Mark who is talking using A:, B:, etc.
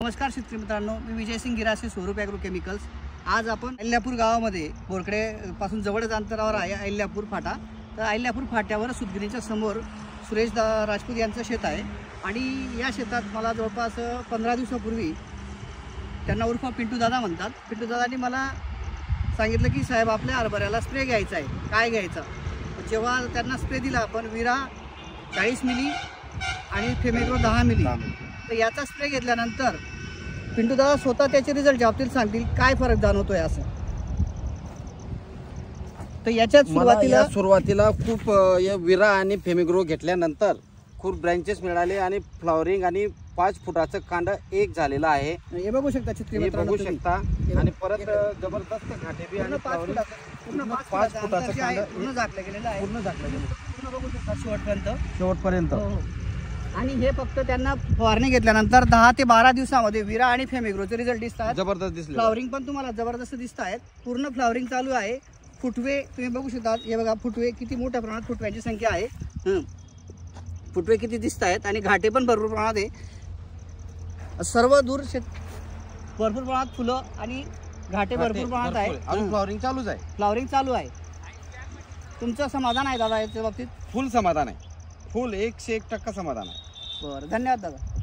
A: नमस्कार शेतकरी मित्रांनो, मी विजय सिंग गिरासे, स्वरूप ॲग्रो केमिकल्स। आज आपण अहिल्यापूर गावामध्ये बोरकडे पासून जवळच अंतरावर आहे अहिल्यापूर फाटा। तर अहिल्यापूर फाट्यावर सुतगिरीच्या समोर सुरेश राजपूत यांचं शेत आहे आणि या शेतात मला जवळपास 15 दिवसापूर्वी त्यांना उर्फ पिंटू दादा म्हणतात, पिंटू दादांनी मला सांगितलं की साहेब आपल्या हरभऱ्याला स्प्रे घ्यायचा आहे, काय घ्यायचा। जेव्हा त्यांना स्प्रे दिला आपण विरा 40 मिली आणि फेमेग्रो 10 मिली, तर याचा स्प्रे घेतल्यानंतर पिंटू दादा स्वतः त्याचे रिझल्ट बाबतीत सांगतील काय फरक जाणवतोय असं। तर याच्यात
B: सुरुवातीला खूप विरा आणि फेमेग्रो घेतल्यानंतर खूप ब्रँचेस मिळाले आणि फ्लॉवरिंग आणि 5 फुटाचं कांड एक झालेलं आहे।
A: हे बघू शकता चित्र
B: बघू शकता आणि परत जबरदस्त घाटे बी आणि फ्लॉवरिंग पूर्ण 5 फुटाचं कांड
A: पूर्ण झाकलं गेलेलं आहे, पूर्ण झाकलं गेलेलं पूर्ण बघू शकता शेवटपर्यंत। आणि हे फक्त त्यांना फवारणी घेतल्यानंतर 10 ते 12 दिवसामध्ये विरा आणि फेमेग्रोचे रिझल्ट दिसतात, जबरदस्त दिसले। फ्लॉवरिंग पण तुम्हाला जबरदस्त दिसत आहेत, पूर्ण फ्लॉवरिंग चालू आहे। फुटवे तुम्ही बघू शकता, हे बघा फुटवे किती मोठ्या प्रमाणात फुटव्यांची संख्या आहे, फुटवे किती दिसत आहेत आणि घाटे पण भरपूर प्रमाणात आहे। सर्व दूर भरपूर प्रमाणात फुलं आणि घाटे भरपूर प्रमाणात आहे
B: आणि फ्लॉवरिंग चालूच आहे,
A: फ्लॉवरिंग चालू आहे। तुमचं समाधान आहे दादा याच्या बाबतीत?
B: फुल समाधान आहे, फुल 101% समाधान आहे।
A: बरं, धन्यवाद दादा।